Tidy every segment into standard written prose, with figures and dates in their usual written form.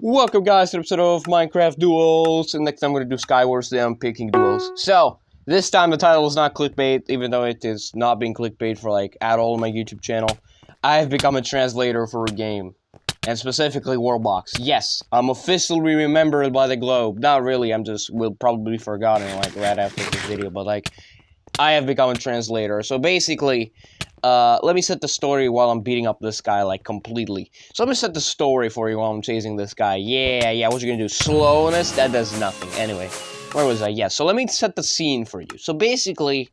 Welcome guys to the episode of Minecraft Duels, and next time I'm going to do Skywars, then I'm picking duels. So, this time the title is not clickbait, even though it is not being clickbait for like at all on my YouTube channel. I have become a translator for a game, and specifically Warbox. Yes, I'm officially remembered by the globe. Not really, will probably be forgotten like right after this video, but like, I have become a translator. So basically, let me set the story while I'm beating up this guy, like, completely. So let me set the story for you while I'm chasing this guy. Yeah, what you gonna do? Slowness? That does nothing. Anyway, where was I? Yeah, so let me set the scene for you. So basically,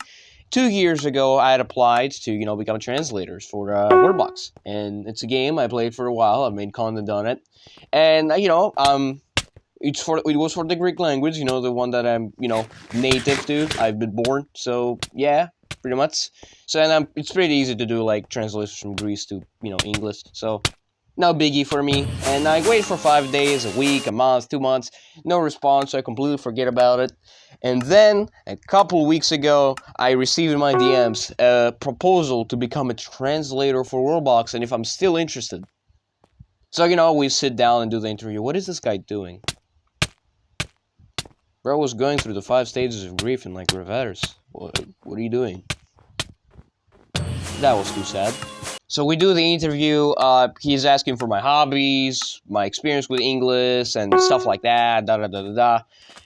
2 years ago, I had applied to, become a translator for Warbox. And it's a game I played for a while. I've made content on it. And, it was for the Greek language, the one that I'm, native to. I've been born, so yeah, pretty much. So and it's pretty easy to do like translations from Greece to English. So no biggie for me. And I wait for 5 days, a week, a month, 2 months, no response. So I completely forget about it. And then a couple weeks ago, I received in my DMs a proposal to become a translator for Warbox, and if I'm still interested. So we sit down and do the interview. What is this guy doing? Bro was going through the 5 stages of grief in like reverse. What are you doing? That was too sad. So we do the interview. He's asking for my hobbies, my experience with English, and stuff like that.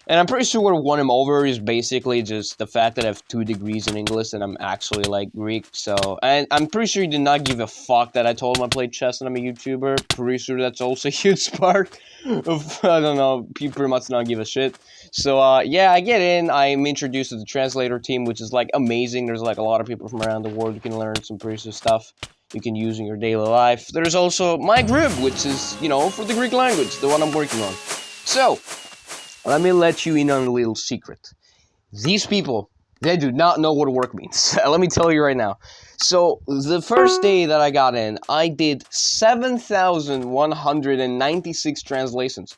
And I'm pretty sure what won him over is basically just the fact that I have 2 degrees in English and I'm actually like Greek. So, and I'm pretty sure he did not give a fuck that I told him I played chess and I'm a YouTuber. Pretty sure that's also a huge part of, I don't know, he pretty much not give a shit. So, yeah, I get in. I'm introduced to the translator team, which is like amazing. There's like a lot of people from around the world. You can learn some pretty cool stuff you can use in your daily life. There's also my group, which is, for the Greek language, the one I'm working on. So, let me let you in on a little secret. These people, they do not know what work means. Let me tell you right now. So, the first day that I got in, I did 7,196 translations.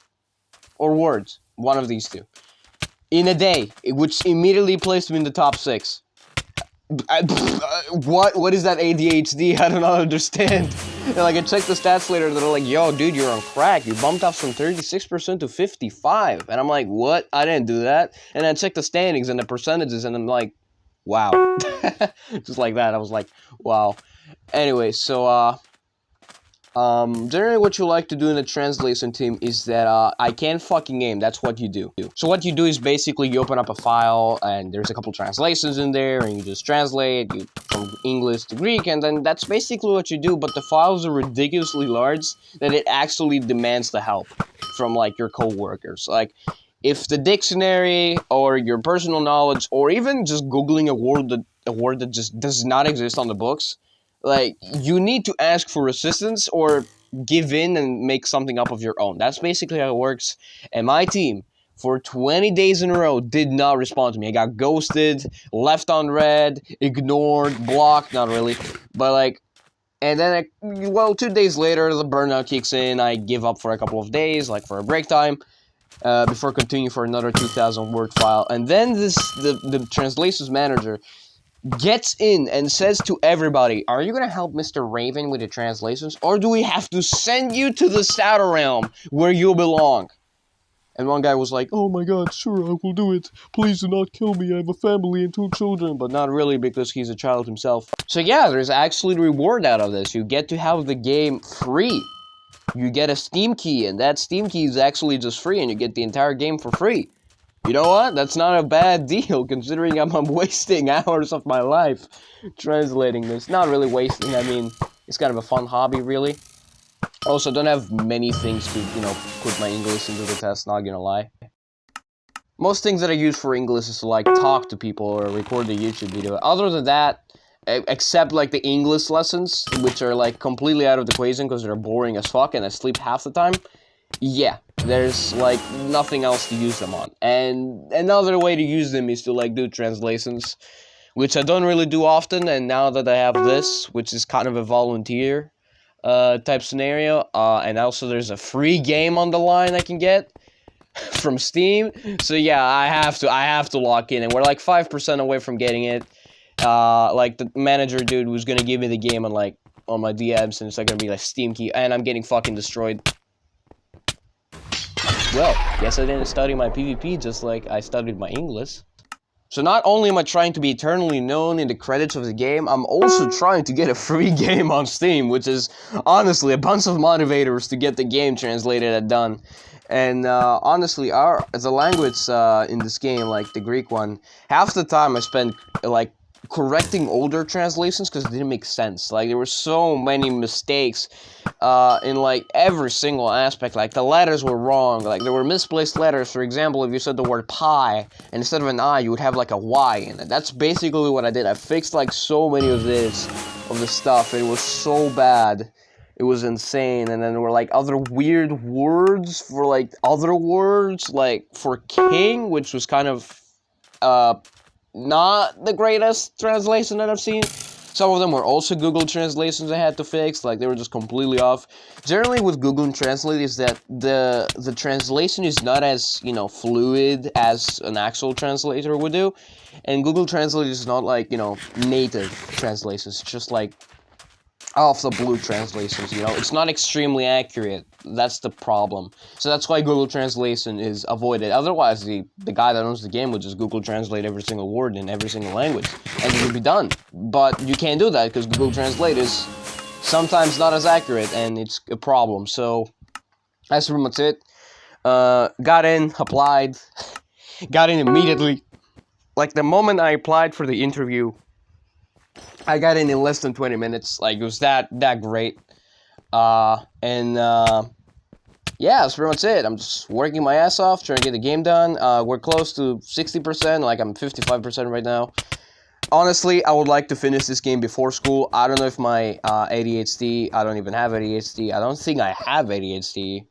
Or words. One of these two. In a day, which immediately placed me in the top 6. What is that ADHD? I do not understand. And like I checked the stats later, they're like, "Yo, dude, you're on crack. You bumped up from 36% to 55." And I'm like, "What? I didn't do that." And I checked the standings and the percentages, and I'm like, "Wow." Just like that, I was like, "Wow." Anyway, so generally what you like to do in the translation team is that, I can't fucking game, that's what you do. So what you do is basically you open up a file, and there's a couple translations in there, and you just translate from English to Greek, and then that's basically what you do, but the files are ridiculously large that it actually demands the help from, like, your co-workers. Like, if the dictionary, or your personal knowledge, or even just Googling a word that just does not exist on the books, like, you need to ask for assistance or give in and make something up of your own. That's basically how it works. And my team, for 20 days in a row, did not respond to me. I got ghosted, left on red, ignored, blocked, not really. But, like, and then, 2 days later, the burnout kicks in. I give up for a couple of days, like for a break time, before continuing for another 2,000 word file. And then the translations manager gets in and says to everybody, "Are you gonna help Mr. Raven with the translations, or do we have to send you to the Shadow Realm where you belong?" And one guy was like, "Oh my god, sure, I will do it. Please do not kill me. I have a family and 2 children." But not really, because he's a child himself. So yeah, there's actually reward out of this. You get to have the game free. You get a Steam key, and that Steam key is actually just free, and you get the entire game for free. You know what? That's not a bad deal, considering I'm wasting hours of my life translating this. Not really wasting, I mean, it's kind of a fun hobby, really. Also, don't have many things to, put my English into the test, not gonna lie. Most things that I use for English is to, like, talk to people or record a YouTube video. Other than that, except, like, the English lessons, which are, like, completely out of the equation because they're boring as fuck and I sleep half the time, yeah, there's, like, nothing else to use them on. And another way to use them is to, like, do translations, which I don't really do often, and now that I have this, which is kind of a volunteer type scenario, and also there's a free game on the line I can get from Steam, so yeah, I have to lock in, and we're like 5% away from getting it. Like, the manager dude was gonna give me the game on my DMs, and it's like gonna be like Steam key, and I'm getting fucking destroyed. well, guess I didn't study my PvP just like I studied my English. So not only am I trying to be eternally known in the credits of the game, I'm also trying to get a free game on Steam, which is honestly a bunch of motivators to get the game translated and done. And honestly, the language in this game, like the Greek one, half the time I spent like correcting older translations because it didn't make sense. Like there were so many mistakes in like every single aspect. Like the letters were wrong. Like there were misplaced letters. For example, if you said the word pie and instead of an I, you would have like a Y in it. That's basically what I did. I fixed like so many of this stuff. It was so bad. It was insane. And then there were like other weird words for like other words, like for king, which was kind of not the greatest translation that I've seen. Some of them were also Google translations I had to fix, like they were just completely off. Generally with Google Translate is that the translation is not as, you know, fluid as an actual translator would do. And Google Translate is not like, you know, native translations, it's just like off the blue translations, you know, it's not extremely accurate. That's the problem. So that's why Google Translation is avoided. Otherwise, the guy that owns the game would just Google Translate every single word in every single language, and it would be done. But you can't do that because Google Translate is sometimes not as accurate, and it's a problem. So that's pretty much it. Got in, applied, got in immediately. Like the moment I applied for the interview, I got in less than 20 minutes. Like, it was that great. Yeah, that's pretty much it. I'm just working my ass off, trying to get the game done. We're close to 60%, like I'm 55% right now. Honestly, I would like to finish this game before school. I don't know if my ADHD, I don't even have ADHD. I don't think I have ADHD.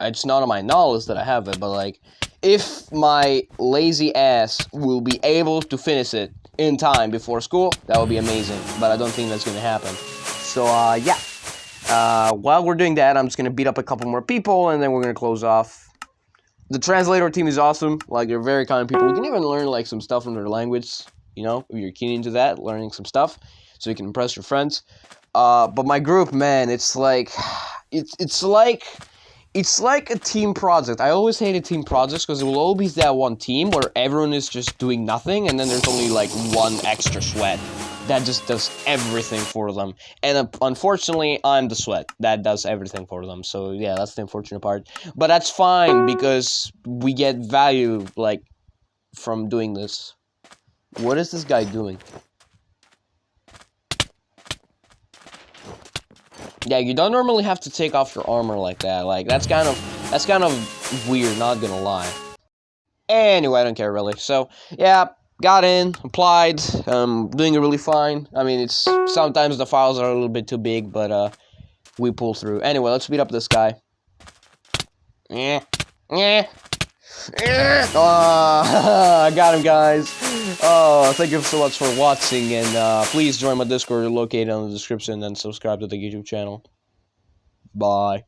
It's not on my knowledge that I have it, but like, if my lazy ass will be able to finish it in time before school, that would be amazing, but I don't think that's gonna happen. So, yeah. While we're doing that, I'm just gonna beat up a couple more people, and then we're gonna close off. The translator team is awesome. Like, they're very kind people. You can even learn, like, some stuff from their language, you know, if you're keen into that, learning some stuff, so you can impress your friends. But my group, man, it's like, it's like a team project. I always hated team projects because there will always be that one team where everyone is just doing nothing, and then there's only like one extra sweat that just does everything for them. And unfortunately, I'm the sweat that does everything for them. So yeah, that's the unfortunate part. But that's fine because we get value like from doing this. What is this guy doing? Yeah, you don't normally have to take off your armor like that. Like, that's kind of weird, not gonna lie. Anyway, I don't care really. So, yeah, got in, applied, doing it really fine. I mean, it's sometimes the files are a little bit too big, but we pull through. Anyway, let's beat up this guy. Yeah. I got him, guys. Oh, thank you so much for watching, and please join my Discord located in the description and subscribe to the YouTube channel. Bye.